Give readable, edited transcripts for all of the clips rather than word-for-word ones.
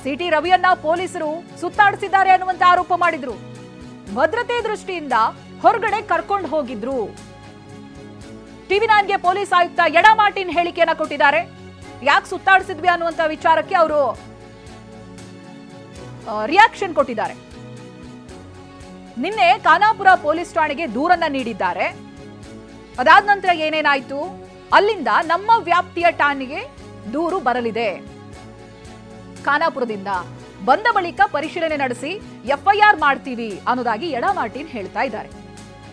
City ರವಿಯನ್ನ ಪೊಲೀಸರು ಸುತ್ತಾಡಿಸಿದ್ದಾರೆ ಅನ್ನುವಂತ ಆರೋಪ ಮಾಡಿದ್ರು. ಭದ್ರತೆ ದೃಷ್ಟಿಯಿಂದ ಹೊರಗಡೆ ಕರ್ಕೊಂಡು ಹೋಗಿದ್ರು. ಟಿವಿ9ಗೆ ಪೊಲೀಸ್ ಆಯುಕ್ತ ಎಡಾ ಮಾರ್ಟಿನ್ ಹೇಳಿಕೆಯನ್ನ ಕೊಟ್ಟಿದ್ದಾರೆ. ಯಾಕೆ ಸುತ್ತಾಡಿಸಿದ್ವಿ ಅನ್ನುವಂತ ವಿಚಾರಕ್ಕೆ ಅವರು ರಿಯಾಕ್ಷನ್ ಕೊಟ್ಟಿದ್ದಾರೆ. ನಿನ್ನೆ ಖಾನಾಪುರ ಪೊಲೀಸ್ ಠಾಣೆಗೆ ದೂರನ್ನ ನೀಡಿದ್ದಾರೆ. ಅದಾದ ನಂತರ ಏನೇನಾಯ್ತು, ಅಲ್ಲಿಂದ ನಮ್ಮ ವ್ಯಾಪ್ತಿಯ ಠಾಣೆಗೆ ದೂರು ಬರಲಿದೆ. ಖಾನಾಪುರದಿಂದ ಬಂದ ಬಳಿಕ ಪರಿಶೀಲನೆ ನಡೆಸಿ ಎಫ್ಐಆರ್ ಮಾಡ್ತೀವಿ ಅನ್ನೋದಾಗಿ ಎಡಾ ಮಾರ್ಟಿನ್ ಹೇಳ್ತಾ ಇದ್ದಾರೆ.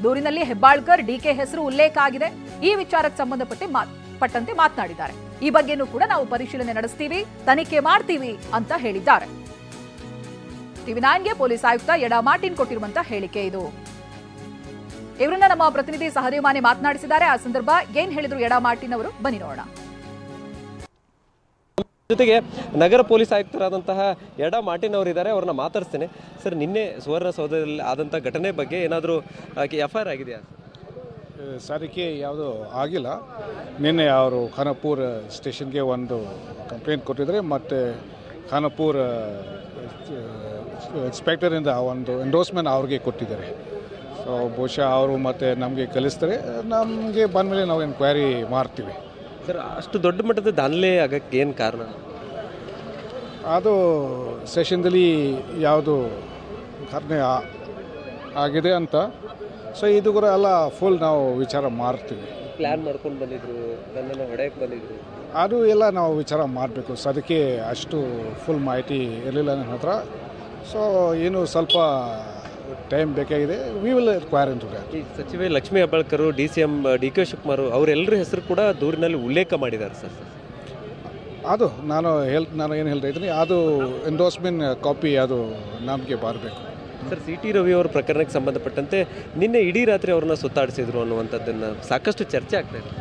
ದೂರಿನಲ್ಲಿ ಹೆಬ್ಬಾಳ್ಕರ್ ಡಿಕೆ ಹೆಸರು ಉಲ್ಲೇಖ ಆಗಿದೆ. ಈ ವಿಚಾರಕ್ಕೆ ಸಂಬಂಧಪಟ್ಟಂತೆ ಮಾತನಾಡಿದ್ದಾರೆ. ಈ ಬಗ್ಗೆನೂ ಕೂಡ ನಾವು ಪರಿಶೀಲನೆ ನಡೆಸ್ತೀವಿ, ತನಿಖೆ ಮಾಡ್ತೀವಿ ಅಂತ ಹೇಳಿದ್ದಾರೆ. ಟಿವಿ9ಗೆ ಪೊಲೀಸ್ ಆಯುಕ್ತ ಎಡಾ ಮಾರ್ಟಿನ್ ಕೊಟ್ಟಿರುವಂತಹ ಹೇಳಿಕೆ ಇದು. ಇವರನ್ನ ನಮ್ಮ ಪ್ರತಿನಿಧಿ ಸಹದೇವ್ ಮಾನೆ ಮಾತನಾಡಿಸಿದ್ದಾರೆ. ಆ ಸಂದರ್ಭ ಏನ್ ಹೇಳಿದ್ರು ಎಡಾ ಮಾರ್ಟಿನ್ ಅವರು, ಬನ್ನಿ ನೋಡೋಣ. ಜೊತೆಗೆ ನಗರ ಪೊಲೀಸ್ ಆಯುಕ್ತರಾದಂತಹ ಎಡಾ ಮಾರ್ಟಿನ್ ಅವರಿದ್ದಾರೆ, ಅವ್ರನ್ನ ಮಾತಾಡ್ತೇನೆ. ಸರ್, ನಿನ್ನೆ ಸುವರ್ಣಸೌಧದಲ್ಲಿ ಆದಂಥ ಘಟನೆ ಬಗ್ಗೆ ಏನಾದರೂ ಎಫ್ಐಆರ್ ಆಗಿದೆಯಾ? ಸರಿಕೆ ಯಾವುದೂ ಆಗಿಲ್ಲ. ನಿನ್ನೆ ಅವರು ಖಾನಾಪುರ ಸ್ಟೇಷನ್ಗೆ ಒಂದು ಕಂಪ್ಲೇಂಟ್ ಕೊಟ್ಟಿದ್ದಾರೆ ಮತ್ತು ಖಾನಾಪುರ ಇನ್ಸ್ಪೆಕ್ಟರಿಂದ ಒಂದು ಎಂಡೋರ್ಸ್ಮೆಂಟ್ ಅವ್ರಿಗೆ ಕೊಟ್ಟಿದ್ದಾರೆ. ಸೊ ಬಹುಶಃ ಅವರು ಮತ್ತು ನಮಗೆ ಕಲಿಸ್ತಾರೆ. ನಮಗೆ ಬಂದ ಮೇಲೆ ನಾವು ಎನ್ಕ್ವೈರಿ ಮಾಡ್ತೀವಿ. ಸರ್, ಅಷ್ಟು ದೊಡ್ಡ ಮಟ್ಟದ ದಾನ್ಲೆ ಆಗಕ್ಕೆ ಏನು ಕಾರಣ? ಅದು ಸೆಷನ್ದಲ್ಲಿ ಯಾವುದು ಘಟನೆ ಆಗಿದೆ ಅಂತ. ಸೊ ಇದು ಕೂಡ ಎಲ್ಲ ಫುಲ್ ನಾವು ವಿಚಾರ ಮಾಡ್ತೀವಿ. ಪ್ಲ್ಯಾನ್ ಮಾಡ್ಕೊಂಡು ಬಂದಿದ್ರು, ನನ್ನನ್ನು ಹೊಡೆಯಕ್ಕೆ ಬಂದಿದ್ರು, ಅದು ಎಲ್ಲ ನಾವು ವಿಚಾರ ಮಾಡಬೇಕು. ಸೊ ಅದಕ್ಕೆ ಅಷ್ಟು ಫುಲ್ ಮಾಹಿತಿ ಇರಲಿಲ್ಲ ನನ್ನ ಹತ್ರ. ಸೊ ಏನು ಸ್ವಲ್ಪ ಟೈಮ್ ಬೇಕಾಗಿದೆ. We will require in to that. ಈ ಸಚಿವೆ ಲಕ್ಷ್ಮೀ ಹೆಬ್ಬಾಳ್ಕರ್, DCM DK ಶಿವಕುಮಾರ್ ಅವರೆಲ್ಲರ ಹೆಸರು ಕೂಡ ದೂರಿನಲ್ಲಿ ಉಲ್ಲೇಖ ಮಾಡಿದ್ದಾರೆ. ಸರ್, ಅದು ನಾನು ಏನು ಹೇಳ್ತಾ ಇದ್ದೀನಿ, ಅದು ಎಂಡೋರ್ಸ್ಮೆಂಟ್ ಕಾಪಿ ಅದು ನಮಗೆ ಬರಬೇಕು. ಸರ್, CT ರವಿ ಅವರ ಪ್ರಕರಣಕ್ಕೆ ಸಂಬಂಧಪಟ್ಟಂತೆ ನಿನ್ನೆ ಇಡೀ ರಾತ್ರಿ ಅವ್ರನ್ನ ಸುತ್ತಾಡಿಸಿದ್ರು ಅನ್ನುವಂಥದ್ದನ್ನು ಸಾಕಷ್ಟು ಚರ್ಚೆ ಆಗ್ತಾ ಇದೆ.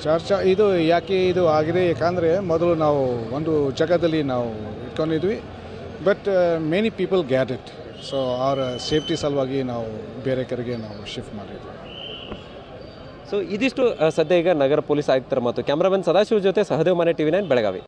ಚರ್ಚೆ ಇದು ಯಾಕೆ ಇದು ಆಗಿದೆ, ಯಾಕಂದರೆ ಮೊದಲು ನಾವು ಒಂದು ಜಾಗದಲ್ಲಿ ನಾವು ಇಟ್ಕೊಂಡಿದ್ವಿ. But many people got it. So ಅವರ ಸೇಫ್ಟಿ ಸಲುವಾಗಿ ನಾವು ಬೇರೆ ಕಡೆಗೆ ನಾವು ಶಿಫ್ಟ್ ಮಾಡಿದ್ವಿ. ಸೊ ಇದಿಷ್ಟು ಸದ್ಯ ಈಗ ನಗರ ಪೊಲೀಸ್ ಆಯುಕ್ತರ ಮಾತು. ಕ್ಯಾಮ್ರಾಮನ್ ಸದಾಶಿವ ಜೊತೆ ಸಹದೇವ್ ಮಾನೆ, ಟಿವಿ9 ಬೆಳಗಾವಿ.